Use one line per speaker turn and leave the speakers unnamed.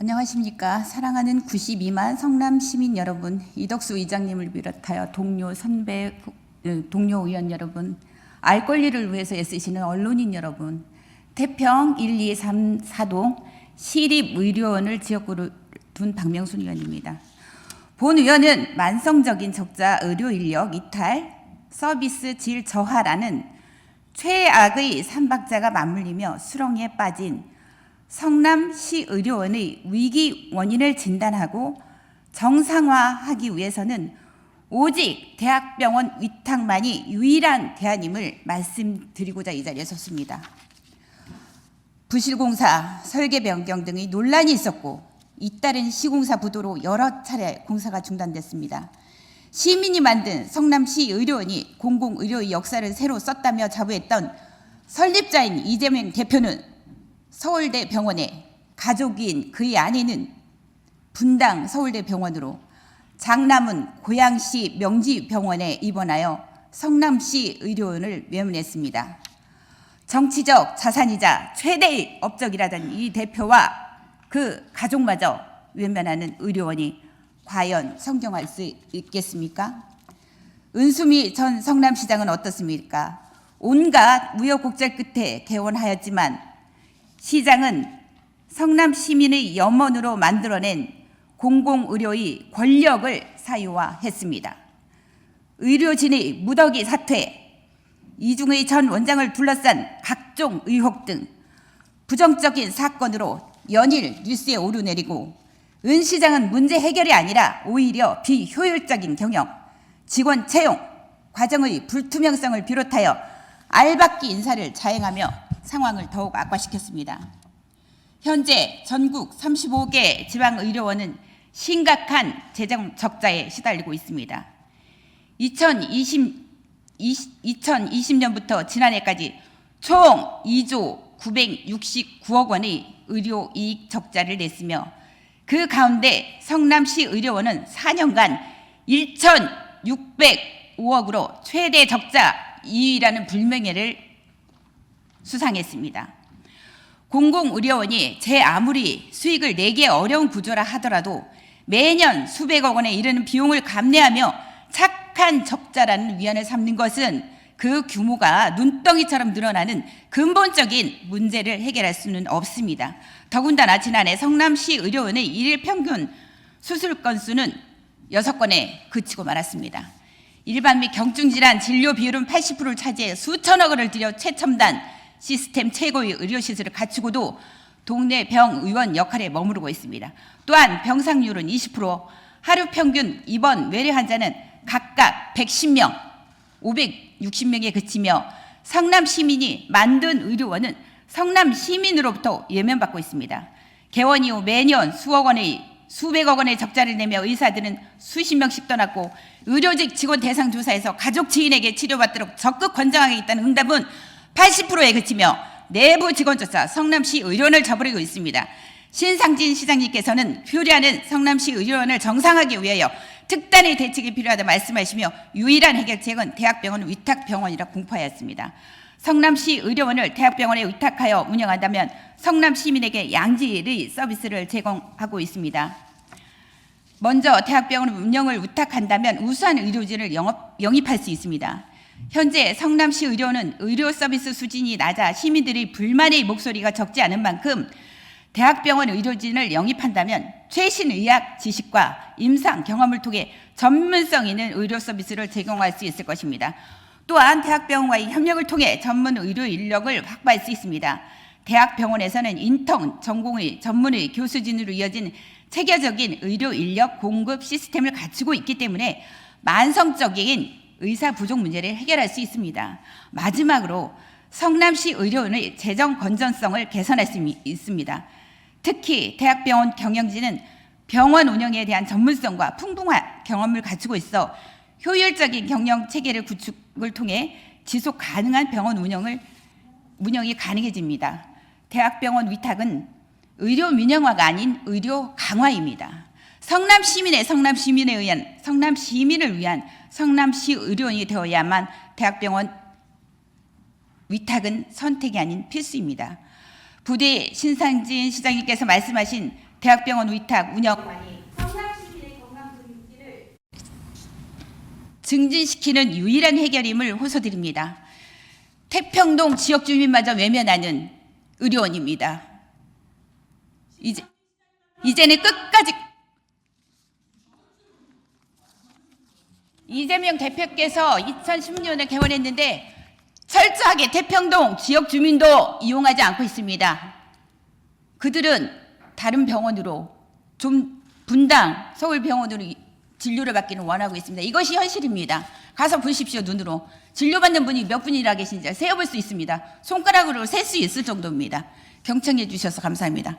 안녕하십니까. 사랑하는 92만 성남 시민 여러분, 이덕수 의장님을 비롯하여 동료 선배, 동료 의원 여러분, 알 권리를 위해서 애쓰시는 언론인 여러분, 태평 1, 2, 3, 4동 시립의료원을 지역구로 둔 박명순 의원입니다. 본 의원은 만성적인 적자 의료 인력 이탈, 서비스 질 저하라는 최악의 삼박자가 맞물리며 수렁에 빠진 성남시 의료원의 위기 원인을 진단하고 정상화하기 위해서는 오직 대학병원 위탁만이 유일한 대안임을 말씀드리고자 이 자리에 섰습니다. 부실공사, 설계 변경 등의 논란이 있었고 잇따른 시공사 부도로 여러 차례 공사가 중단됐습니다. 시민이 만든 성남시 의료원이 공공의료의 역사를 새로 썼다며 자부했던 설립자인 이재명 대표는 서울대 병원에 가족인 그의 아내는 분당 서울대 병원으로 장남은 고양시 명지병원에 입원하여 성남시 의료원을 외면했습니다. 정치적 자산이자 최대의 업적이라던 이 대표와 그 가족마저 외면하는 의료원이 과연 성경할 수 있겠습니까? 은수미 전 성남시장은 어떻습니까? 온갖 우여곡절 끝에 개원하였지만 시장은 성남 시민의 염원으로 만들어낸 공공의료의 권력을 사유화했습니다. 의료진의 무더기 사퇴, 이중의 전 원장을 둘러싼 각종 의혹 등 부정적인 사건으로 연일 뉴스에 오르내리고 은 시장은 문제 해결이 아니라 오히려 비효율적인 경영, 직원 채용, 과정의 불투명성을 비롯하여 알박기 인사를 자행하며 상황을 더욱 악화시켰습니다. 현재 전국 35개 지방의료원은 심각한 재정 적자에 시달리고 있습니다. 2020년부터 지난해까지 총 2조 969억 원의 의료 이익 적자를 냈으며 그 가운데 성남시 의료원은 4년간 1,605억으로 최대 적자 2위라는 불명예를 수상했습니다. 공공의료원이 제 아무리 수익을 내기 어려운 구조라 하더라도 매년 수백억 원에 이르는 비용을 감내하며 착한 적자라는 위안을 삼는 것은 그 규모가 눈덩이처럼 늘어나는 근본적인 문제를 해결할 수는 없습니다. 더군다나 지난해 성남시 의료원의 일일 평균 수술 건수는 6건에 그치고 말았습니다. 일반 및 경증질환 진료 비율은 80%를 차지해 수천억 원을 들여 최첨단 시스템 최고의 의료시설을 갖추고도 동네 병의원 역할에 머무르고 있습니다. 또한 병상률은 20%, 하루 평균 입원 외래 환자는 각각 110명, 560명에 그치며 성남 시민이 만든 의료원은 성남 시민으로부터 외면받고 있습니다. 개원 이후 매년 수백억 원의 적자를 내며 의사들은 수십 명씩 떠났고 의료직 직원 대상 조사에서 가족 지인에게 치료받도록 적극 권장하겠다는 응답은 80%에 그치며 내부 직원조차 성남시 의료원을 저버리고 있습니다. 신상진 시장님께서는 효리하는 성남시 의료원을 정상화하기 위하여 특단의 대책이 필요하다 말씀하시며 유일한 해결책은 대학병원 위탁병원이라 공포하였습니다. 성남시 의료원을 대학병원에 위탁하여 운영한다면 성남 시민에게 양질의 서비스를 제공하고 있습니다. 먼저 대학병원 운영을 위탁한다면 우수한 의료진을 영입할 수 있습니다. 현재 성남시 의료원은 의료 서비스 수준이 낮아 시민들의 불만의 목소리가 적지 않은 만큼 대학병원 의료진을 영입한다면 최신 의학 지식과 임상 경험을 통해 전문성 있는 의료 서비스를 제공할 수 있을 것입니다. 또한 대학병원과의 협력을 통해 전문 의료 인력을 확보할 수 있습니다. 대학병원에서는 인턴 전공의 전문의 교수진으로 이어진 체계적인 의료 인력 공급 시스템을 갖추고 있기 때문에 만성적인 의사 부족 문제를 해결할 수 있습니다. 마지막으로 성남시 의료원의 재정 건전성을 개선할 수 있습니다. 특히 대학병원 경영진은 병원 운영에 대한 전문성과 풍부한 경험을 갖추고 있어 효율적인 경영 체계를 구축을 통해 지속 가능한 병원 운영이 가능해집니다. 대학병원 위탁은 의료 민영화가 아닌 의료 강화입니다. 성남 시민을 위한 성남시 의료원이 되어야만 대학병원 위탁은 선택이 아닌 필수입니다. 부디 신상진 시장님께서 말씀하신 대학병원 위탁 운영관이 성남시민의 건강 증진을 증진시키는 유일한 해결임을 호소드립니다. 태평동 지역 주민마저 외면하는 의료원입니다. 이제는 끝까지 이재명 대표께서 2016년에 개원했는데 철저하게 태평동 지역 주민도 이용하지 않고 있습니다. 그들은 다른 병원으로 좀 분당 서울병원으로 진료를 받기는 원하고 있습니다. 이것이 현실입니다. 가서 보십시오. 눈으로. 진료받는 분이 몇 분이나 계신지 세어볼 수 있습니다. 손가락으로 셀 수 있을 정도입니다. 경청해 주셔서 감사합니다.